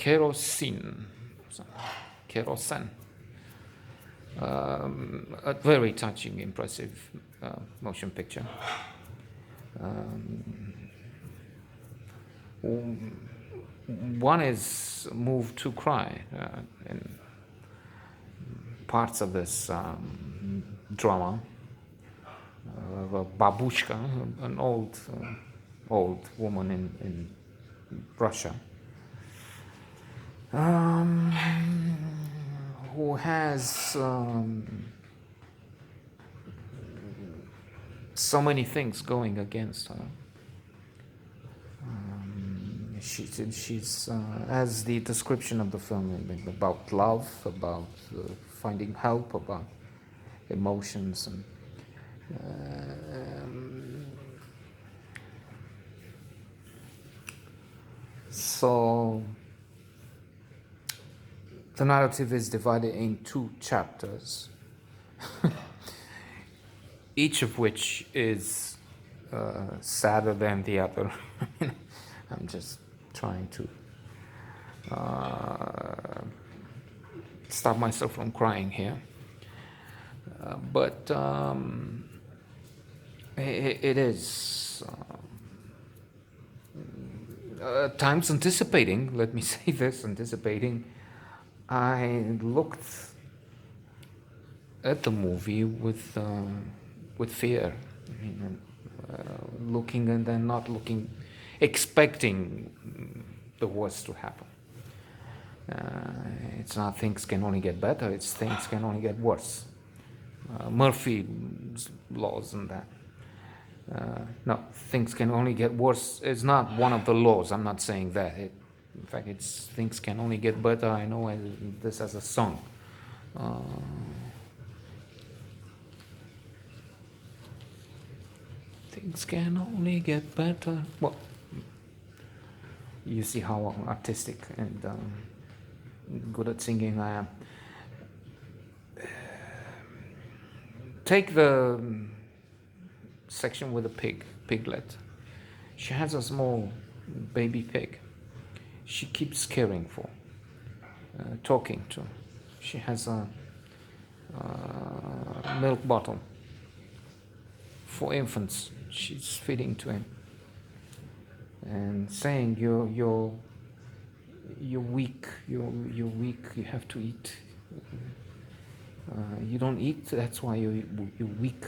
Kerosin. Kerosin. A very touching, impressive motion picture. One is moved to cry in parts of this drama. A babushka, an old woman in Russia, who has so many things going against her. She's as the description of the film, about love, about finding help, about emotions, and so the narrative is divided in 2 chapters, each of which is sadder than the other. I'm just trying to stop myself from crying here. But it is at times anticipating, let me say this, anticipating. I looked at the movie with fear, looking and then not looking, expecting the worst to happen. It's not things can only get better, it's things can only get worse. Murphy's laws and that. No, things can only get worse is not one of the laws. I'm not saying that. In fact, it's things can only get better. I know this as a song. Things can only get better. Well, you see how artistic and good at singing I am. Take the section with the piglet. She has a small baby pig. She keeps caring for, talking to. She has a milk bottle for infants. She's feeding to him and saying, "You're weak. You're weak. You have to eat. You don't eat. That's why you're weak."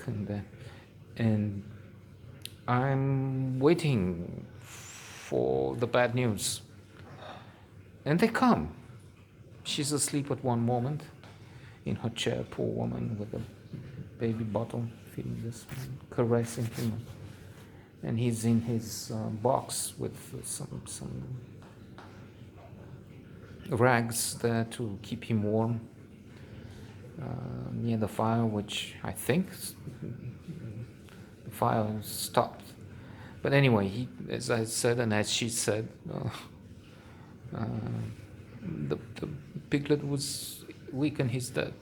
And I'm waiting for the bad news. And they come. She's asleep at one moment in her chair, poor woman with a baby bottle, feeding this man, caressing him. And he's in his box with some rags there to keep him warm near the fire, which I think the fire stopped. But anyway, he, as I said and as she said, the piglet was weak and he's dead.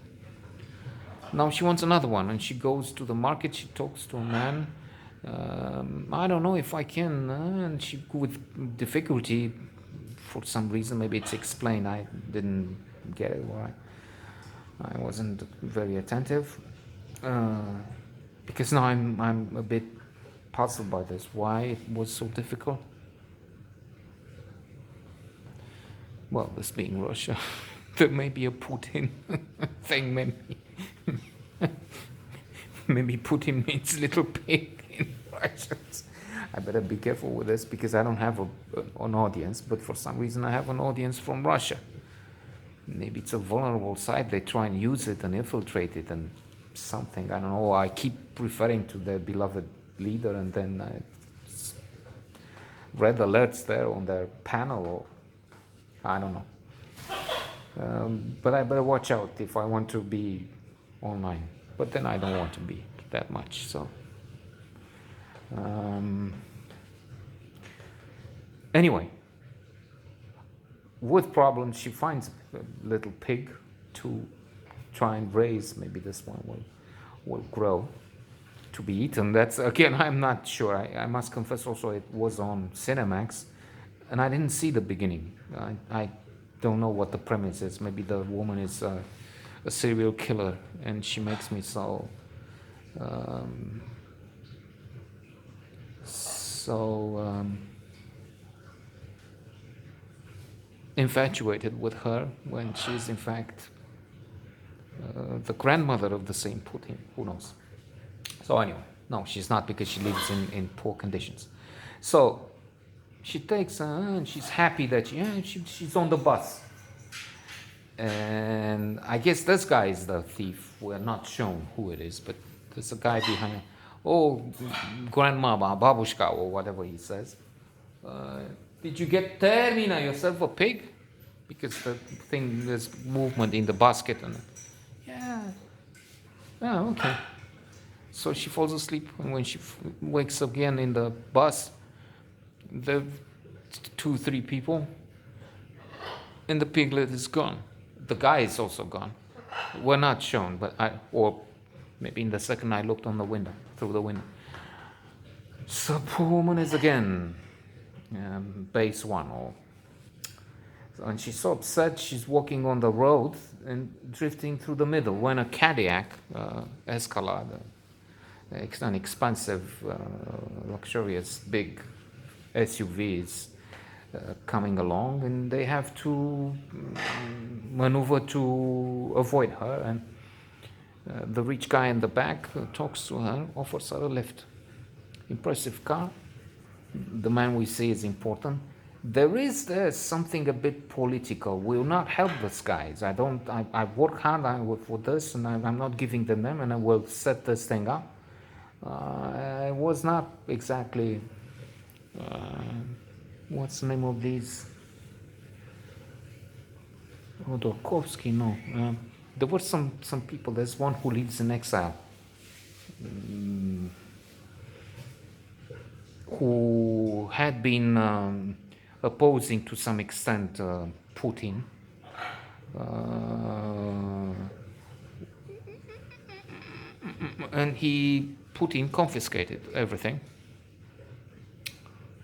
Now she wants another one, and she goes to the market. She talks to a man. I don't know if I can, and she, with difficulty, for some reason, maybe it's explained. I didn't get it, or I wasn't very attentive, because now I'm a bit puzzled by this. Why it was so difficult? Well, this being Russia, there may be a Putin thing, maybe. Maybe Putin means little pig in Russian. I better be careful with this because I don't have an audience, but for some reason I have an audience from Russia. Maybe it's a vulnerable site, they try and use it and infiltrate it and something, I don't know. I keep referring to their beloved leader and then red alerts there on their panel, or I don't know. But I better watch out if I want to be online. But then I don't want to be that much. So anyway, with problems, she finds a little pig to try and raise. Maybe this one will grow to be eaten. That's, again, I'm not sure. I must confess also it was on Cinemax, and I didn't see the beginning. I don't know what the premise is. Maybe the woman is a serial killer, and she makes me um, so infatuated with her when she's in fact the grandmother of the same Putin. Who knows? So anyway, no, she's not, because she lives in poor conditions. So she takes her and she's happy that she's on the bus. And I guess this guy is the thief. We're not shown who it is, but there's a guy behind. Oh, grandmama, babushka, or whatever he says. Uh, did you get Termina yourself a pig? Because the thing, there's movement in the basket. And yeah, oh, okay. So she falls asleep, and when she wakes up again in the bus, the 2, 3 people, and the piglet is gone. The guy is also gone. We're not shown, but or maybe in the second I looked on the window, through the window. So poor woman is again base 1, and she's so upset. She's walking on the road and drifting through the middle when a Cadillac Escalade, an expensive, luxurious, big SUV is coming along, and they have to maneuver to avoid her. And the rich guy in the back talks to her, offers her a lift. Impressive car. The man we see is important. There's something a bit political. Will not help these guys. I work hard for this, and I'm not giving them, and I will set this thing up. It was not exactly, what's the name of these? Dorkovsky, no. There were some people. There's one who lives in exile, who had been opposing to some extent Putin. And Putin confiscated everything.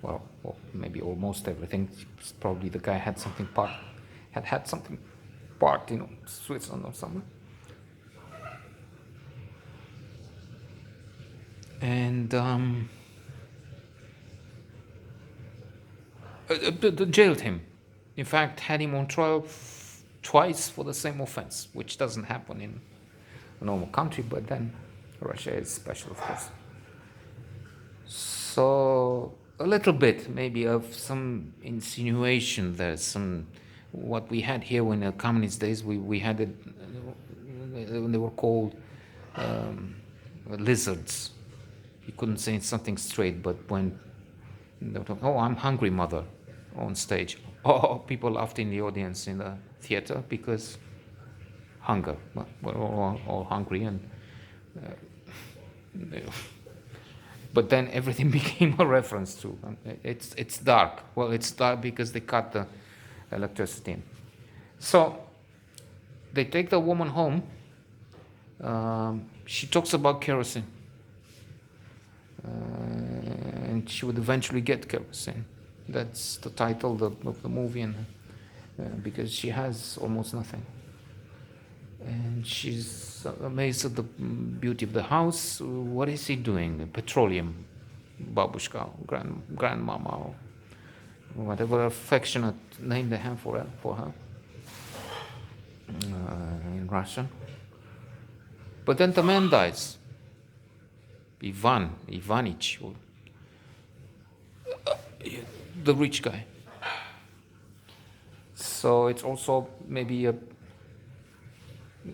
Well, maybe almost everything. Probably the guy had something parked in Switzerland or somewhere. And jailed him. In fact, had him on trial twice for the same offense, which doesn't happen in a normal country, but then Russia is special, of course. So a little bit maybe of some insinuation. There's some, what we had here in the communist days, we had it, they were called lizards. You couldn't say something straight, but when they were talking, oh, I'm hungry, mother, on stage. Oh, people laughed in the audience in the theater because hunger. We're all hungry, and but then everything became a reference to it's dark. Well, it's dark because they cut the electricity in. So they take the woman home. She talks about Kerosin, and she would eventually get Kerosin. That's the title of the movie, and because she has almost nothing. And she's amazed at the beauty of the house. What is he doing? Petroleum, babushka, grandmama, or whatever affectionate name they have for her in Russian. But then the man dies. Ivanich, the rich guy. So it's also maybe a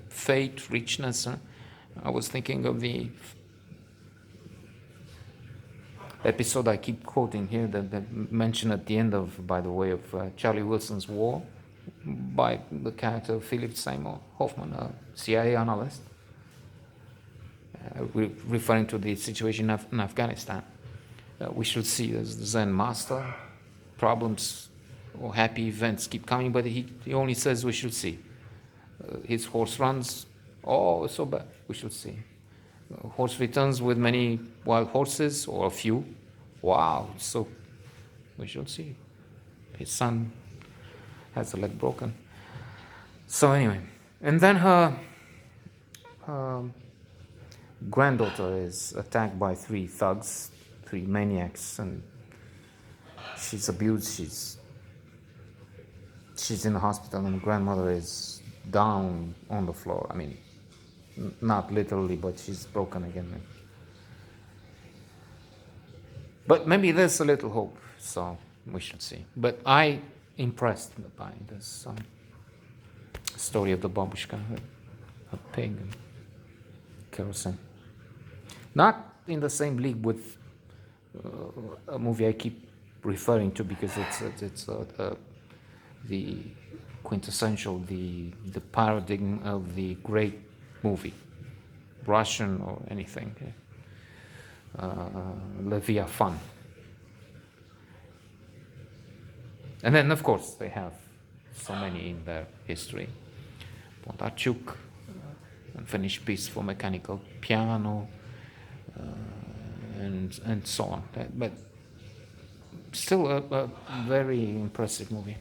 fate, richness. I was thinking of the episode I keep quoting here that mentioned at the end of, by the way, of Charlie Wilson's War, by the character Philip Seymour Hoffman, a CIA analyst, referring to the situation in Afghanistan. We should see as the Zen master. Problems or happy events keep coming, but he only says we should see. His horse runs, oh, so bad, we should see. Horse returns with many wild horses, or a few. Wow, so we should see. His son has a leg broken. So anyway, and then her granddaughter is attacked by three thugs, three maniacs, and she's abused. She's in the hospital, and the grandmother is down on the floor. I mean, not literally, but she's broken again. But maybe there's a little hope, so we shall see. But I impressed by this story of the babushka, her pig, and Kerosin. Not in the same league with a movie I keep referring to because it's the quintessential, the paradigm of the great movie, Russian or anything. Leviathan. And then, of course, they have so many in their history. Bondarchuk, Unfinished Piece for Mechanical Piano, and so on. But still a very impressive movie.